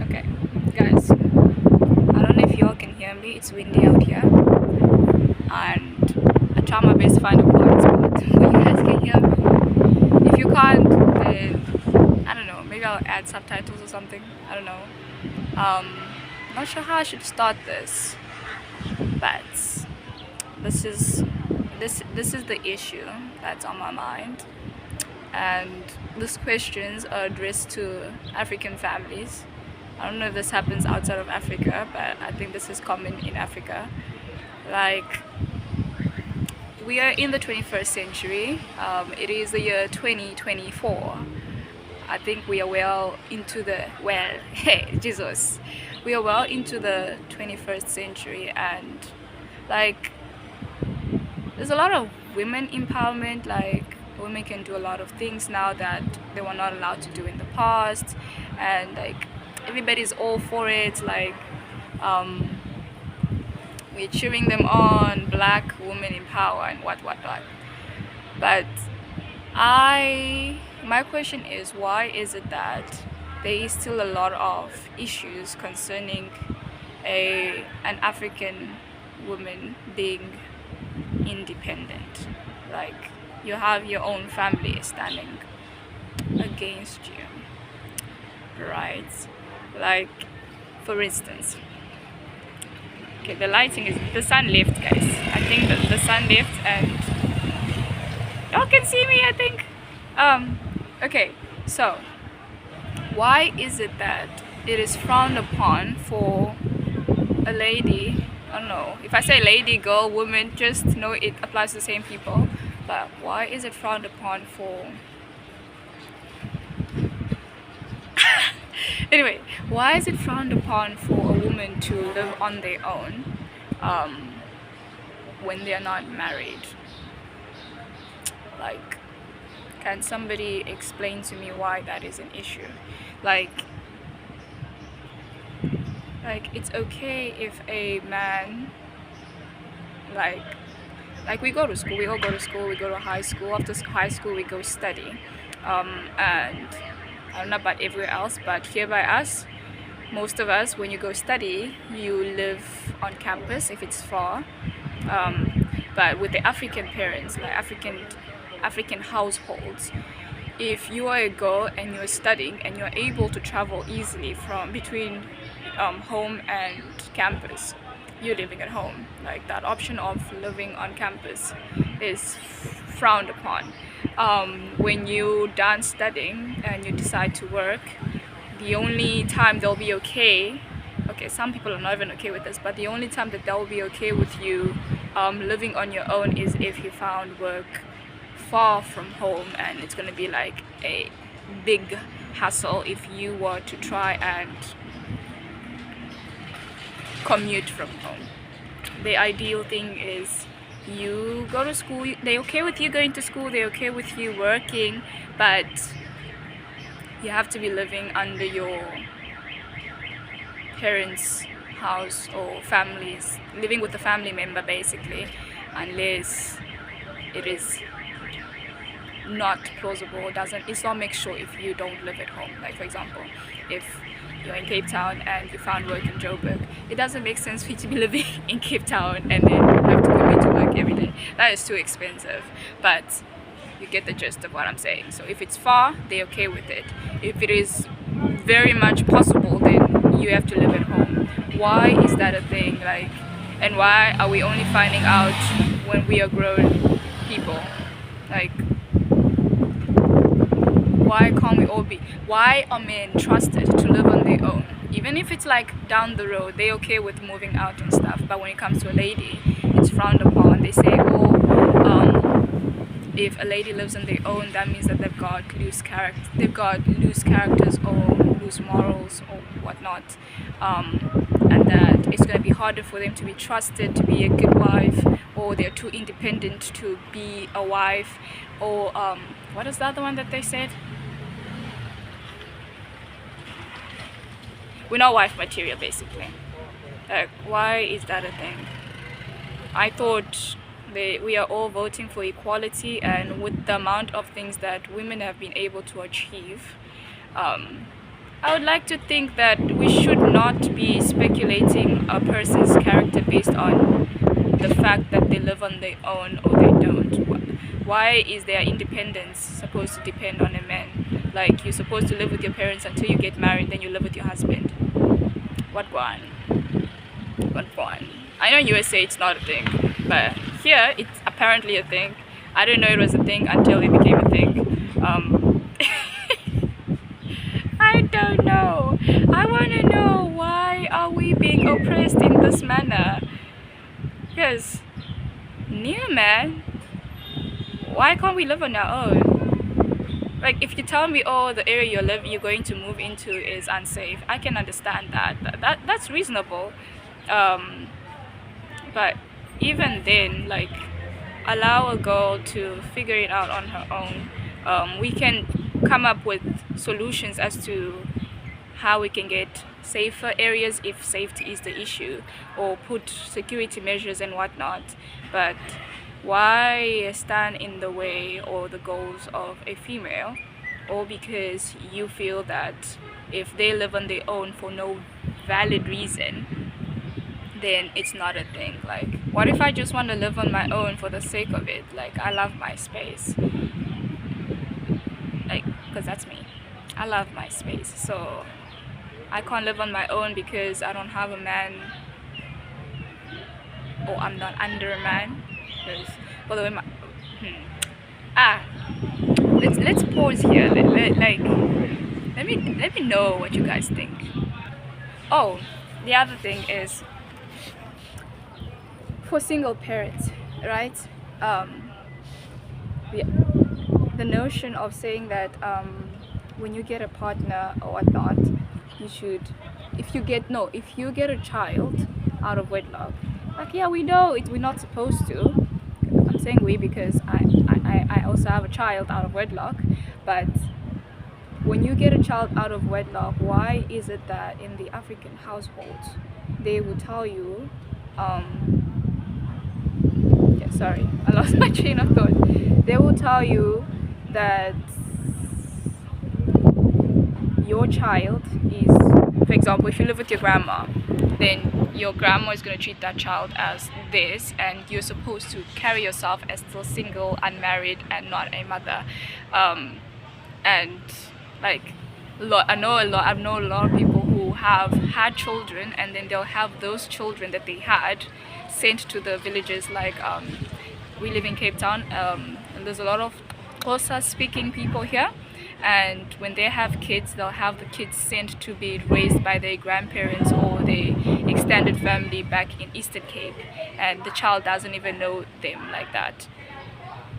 Okay, guys, I don't know if y'all can hear me. It's windy out here, and I try my best to find a quiet spot where you guys can hear me. If you can't, then I don't know. Maybe I'll add subtitles or something. I don't know. Not sure how I should start this, but this is the issue that's on my mind, and these questions are addressed to African families. I don't know if this happens outside of Africa, but I think this is common in Africa. Like, we are in the 21st century. It is the year 2024. I think we are hey, Jesus. We are well into the 21st century, and like, there's a lot of women empowerment. Like, women can do a lot of things now that they were not allowed to do in the past, and like, everybody's all for it. Like, we're cheering them on, black women in power and what. But my question is, why is it that there is still a lot of issues concerning an African woman being independent? Like, you have your own family standing against you, right? Like, for instance, okay, the sun left, guys. I think that the sun left and y'all can see me, I think. Okay, so why is it that it is frowned upon for a lady, I don't know, if I say lady, girl, woman, just know it applies to the same people, but why is it frowned upon for anyway, why is it frowned upon for a woman to live on their own when they're not married? Like, can somebody explain to me why that is an issue? Like it's okay if a man, like we go to school, we all go to school, we go to high school. After high school, we go study, and I don't know about everywhere else, but here by us, most of us, when you go study, you live on campus if it's far. But with the African parents, like African households, if you are a girl and you're studying and you're able to travel easily from between home and campus, you're living at home. Like, that option of living on campus is frowned upon. When you're done studying and you decide to work, the only time they'll be okay, some people are not even okay with this, but the only time that they'll be okay with you living on your own is if you found work far from home, and it's going to be like a big hassle if you were to try and commute from home. The ideal thing is you go to school, they're okay with you going to school, they're okay with you working, but you have to be living under your parents' house or families, living with a family member basically, unless it is not plausible, it's not make sure if you don't live at home. Like, for example, if you're in Cape Town and you found work in Joburg, it doesn't make sense for you to be living in Cape Town and then have to commute to work every day. That is too expensive, but you get the gist of what I'm saying. So if it's far, they're okay with it. If it is very much possible, then you have to live at home. Why is that a thing? Like, and why are we only finding out when we are grown people? Like, why are men trusted to live on their own? Even if it's like down the road, they're okay with moving out and stuff, but when it comes to a lady, it's frowned upon. They say, if a lady lives on their own, that means that they've got loose characters or loose morals or whatnot, and that it's going to be harder for them to be trusted to be a good wife, or they're too independent to be a wife, or what is the other one that they said? We're not wife material, basically. Like, why is that a thing? I thought we are all voting for equality, and with the amount of things that women have been able to achieve, I would like to think that we should not be speculating a person's character based on the fact that they live on their own or they don't. Why is their independence supposed to depend on a man? Like, you're supposed to live with your parents until you get married, then you live with your husband. What one? What one? I know USA it's not a thing, but here it's apparently a thing. I didn't know it was a thing until it became a thing. I don't know. I want to know, why are we being oppressed in this manner? Because, new man, why can't we live on our own? Like, if you tell me, oh, the area you're going to move into is unsafe, I can understand that. That's reasonable. But even then, like, allow a girl to figure it out on her own. We can come up with solutions as to how we can get safer areas if safety is the issue, or put security measures and whatnot. But why stand in the way or the goals of a female, or because you feel that if they live on their own for no valid reason, then it's not a thing? Like, what if I just want to live on my own for the sake of it? Like, I love my space, like, because that's me. I love my space, so I can't live on my own because I don't have a man, or I'm not under a man. Because, by the way, let's pause here. Let me know what you guys think. Oh, the other thing is, for single parents, right? The notion of saying that when you get a partner or whatnot, you should, if you get a child out of wedlock, like, yeah, we know it, we're not supposed to. I'm saying we because I also have a child out of wedlock. But when you get a child out of wedlock, why is it that in the African households they will tell you, sorry, I lost my train of thought. They will tell you that your child is, for example, if you live with your grandma, then your grandma is going to treat that child as this, and you're supposed to carry yourself as still single, unmarried, and not a mother. And like, I know a lot of people who have had children, and then they'll have those children that they had sent to the villages. Like, we live in Cape Town, and there's a lot of Xhosa speaking people here, and when they have kids, they'll have the kids sent to be raised by their grandparents or their extended family back in Eastern Cape, and the child doesn't even know them like that.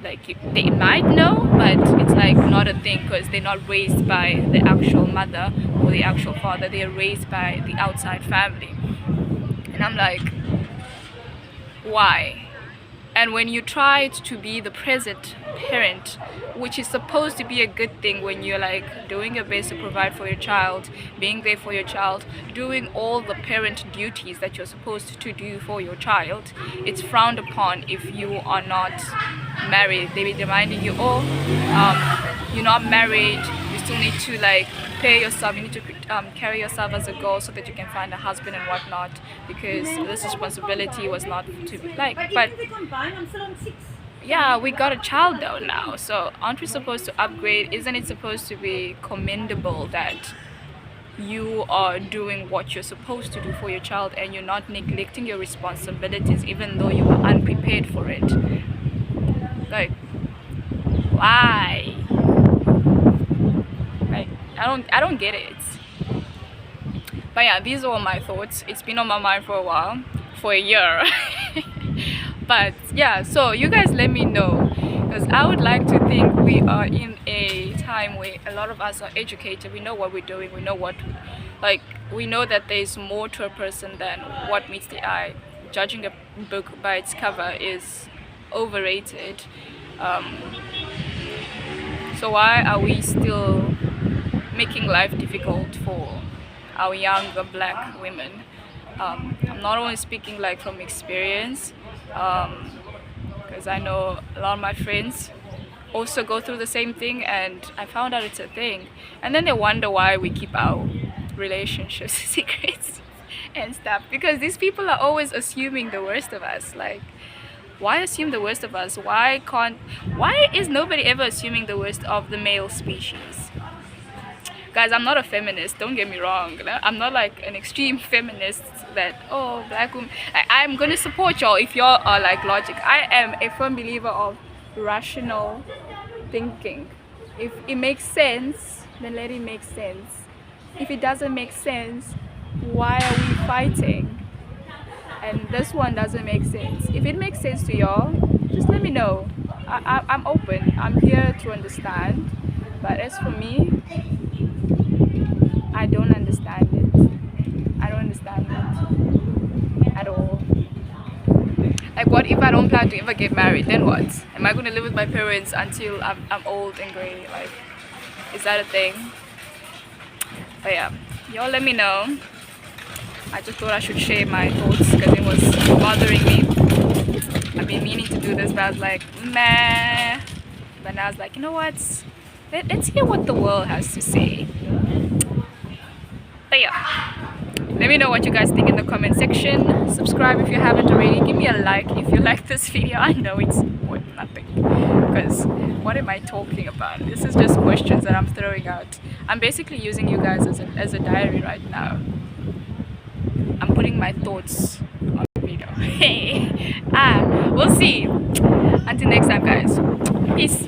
Like, they might know, but it's like not a thing, because they're not raised by the actual mother or the actual father. They're raised by the outside family. And I'm like, why? And when you try to be the present parent, which is supposed to be a good thing, when you're like doing your best to provide for your child, being there for your child, doing all the parent duties that you're supposed to do for your child, it's frowned upon if you are not married. They be reminding you, oh, you're not married, you still need to like prepare yourself, you need to carry yourself as a girl so that you can find a husband and whatnot, because this responsibility was not to be like. But yeah, we got a child though now, so aren't we supposed to upgrade? Isn't it supposed to be commendable that you are doing what you're supposed to do for your child, and you're not neglecting your responsibilities even though you were unprepared for it? Like, why? Like, I don't get it. But yeah, these are all my thoughts. It's been on my mind for a while, for a year. But yeah, so you guys let me know, because I would like to think we are in a time where a lot of us are educated. We know what we're doing. We know we know that there's more to a person than what meets the eye. Judging a book by its cover is overrated. So why are we still making life difficult for our younger black women? I'm not only speaking like from experience, because I know a lot of my friends also go through the same thing, and I found out it's a thing. And then they wonder why we keep our relationships secrets and stuff, because these people are always assuming the worst of us. Like, why assume the worst of us? Why is nobody ever assuming the worst of the male species? Guys, I'm not a feminist, don't get me wrong. I'm not like an extreme feminist that, oh, black women. I'm gonna support y'all if y'all are like logic. I am a firm believer of rational thinking. If it makes sense, then let it make sense. If it doesn't make sense, why are we fighting? And this one doesn't make sense. If it makes sense to y'all, just let me know. I'm open. I'm here to understand. But as for me, I don't understand it. I don't understand it at all. Like, what if I don't plan to ever get married? Then what? Am I going to live with my parents until I'm old and grey? Like, is that a thing? But yeah, y'all let me know. I just thought I should share my thoughts because it was bothering me. I've been meaning to do this, but I was like, meh. But now I was like, you know what? Let's hear what the world has to say. But yeah, let me know what you guys think in the comment section. Subscribe if you haven't already. Give me a like if you like this video. I know it's worth nothing, because what am I talking about? This is just questions that I'm throwing out. I'm basically using you guys as a diary right now. I'm putting my thoughts on video. Hey, we'll see. Until next time, guys. Peace.